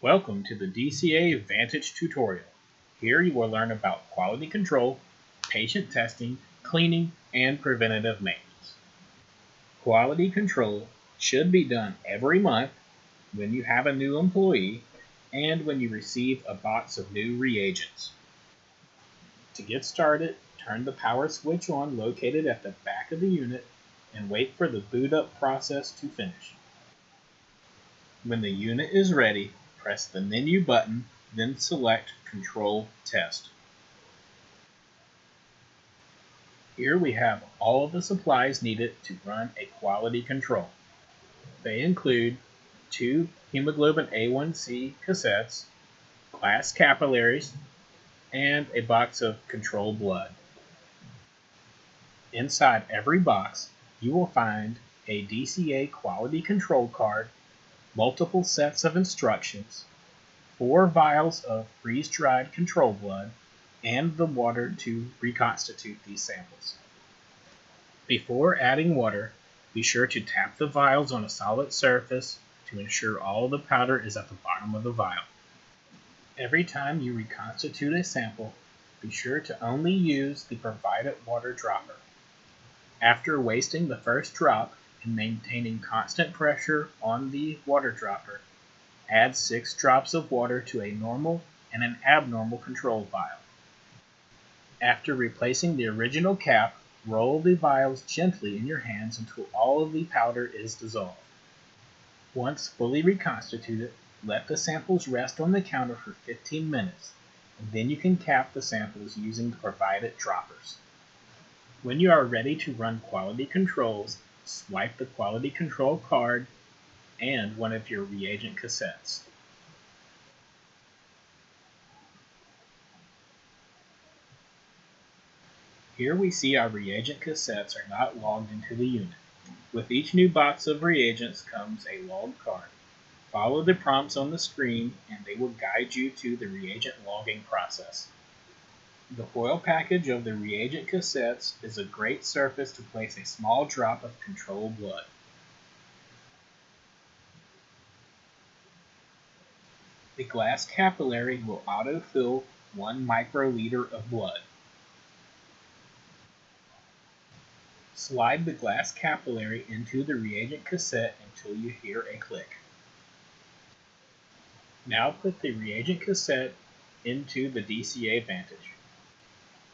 Welcome to the DCA Vantage tutorial. Here you will learn about quality control, patient testing, cleaning, and preventative maintenance. Quality control should be done every month when you have a new employee and when you receive a box of new reagents. To get started, turn the power switch on located at the back of the unit and wait for the boot up process to finish. When the unit is ready, press the menu button, then select Control Test. Here we have all of the supplies needed to run a quality control. They include 2 Hemoglobin A1C cassettes, glass capillaries, and a box of control blood. Inside every box, you will find a DCA quality control card, multiple sets of instructions, 4 vials of freeze-dried control blood, and the water to reconstitute these samples. Before adding water, be sure to tap the vials on a solid surface to ensure all of the powder is at the bottom of the vial. Every time you reconstitute a sample, be sure to only use the provided water dropper. After wasting the first drop and maintaining constant pressure on the water dropper, add 6 drops of water to a normal and an abnormal control vial. After replacing the original cap, roll the vials gently in your hands until all of the powder is dissolved. Once fully reconstituted, let the samples rest on the counter for 15 minutes, and then you can cap the samples using the provided droppers. When you are ready to run quality controls, swipe the quality control card and one of your reagent cassettes. Here we see our reagent cassettes are not logged into the unit. With each new box of reagents comes a log card. Follow the prompts on the screen and they will guide you to the reagent logging process. The foil package of the reagent cassettes is a great surface to place a small drop of control blood. The glass capillary will autofill 1 microliter of blood. Slide the glass capillary into the reagent cassette until you hear a click. Now put the reagent cassette into the DCA Vantage.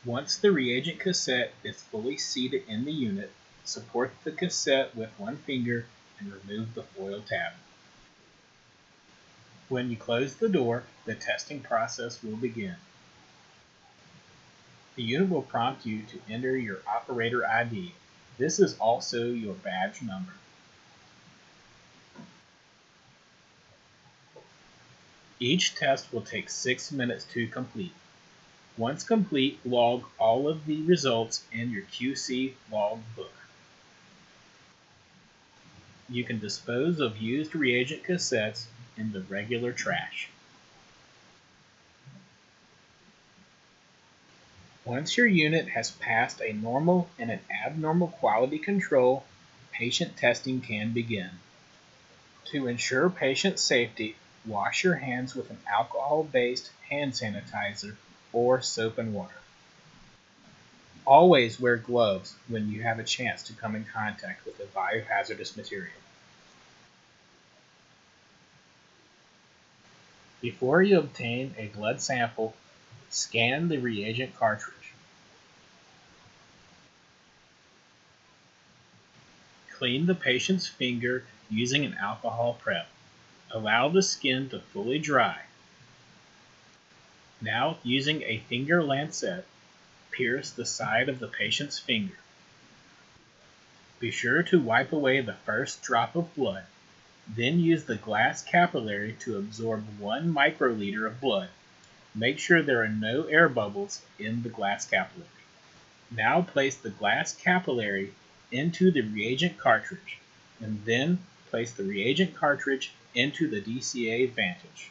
Once the reagent cassette is fully seated in the unit, support the cassette with one finger and remove the foil tab. When you close the door, the testing process will begin. The unit will prompt you to enter your operator ID. This is also your badge number. Each test will take 6 minutes to complete. Once complete, log all of the results in your QC log book. You can dispose of used reagent cassettes in the regular trash. Once your unit has passed a normal and an abnormal quality control, patient testing can begin. To ensure patient safety, wash your hands with an alcohol-based hand sanitizer or soap and water. Always wear gloves when you have a chance to come in contact with a biohazardous material. Before you obtain a blood sample, scan the reagent cartridge. Clean the patient's finger using an alcohol prep. Allow the skin to fully dry. Now, using a finger lancet, pierce the side of the patient's finger. Be sure to wipe away the first drop of blood. Then use the glass capillary to absorb 1 microliter of blood. Make sure there are no air bubbles in the glass capillary. Now place the glass capillary into the reagent cartridge, and then place the reagent cartridge into the DCA Vantage.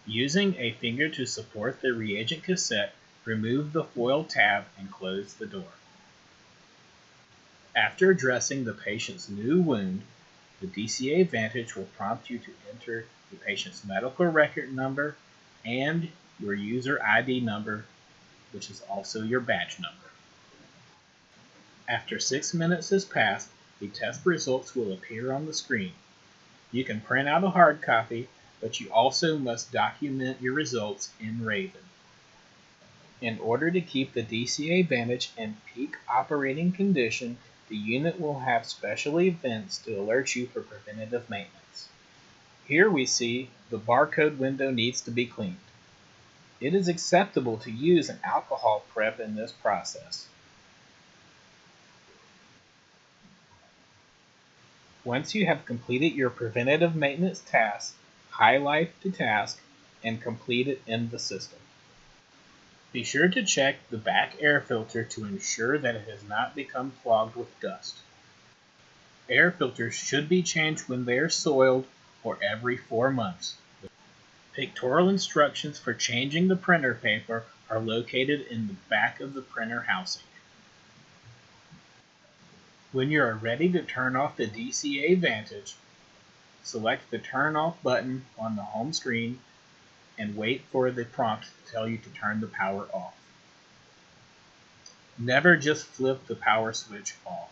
Using a finger to support the reagent cassette, remove the foil tab and close the door. After addressing the patient's new wound, the DCA Vantage will prompt you to enter the patient's medical record number, and your user ID number, which is also your badge number. After 6 minutes has passed, the test results will appear on the screen. You can print out a hard copy, but you also must document your results in Raven. In order to keep the DCA Vantage in peak operating condition, the unit will have special events to alert you for preventative maintenance. Here we see the barcode window needs to be cleaned. It is acceptable to use an alcohol prep in this process. Once you have completed your preventative maintenance task, highlight the task and complete it in the system. Be sure to check the back air filter to ensure that it has not become clogged with dust. Air filters should be changed when they are soiled or every 4 months. Pictorial instructions for changing the printer paper are located in the back of the printer housing. When you are ready to turn off the DCA Vantage, select the Turn Off button on the home screen and wait for the prompt to tell you to turn the power off. Never just flip the power switch off.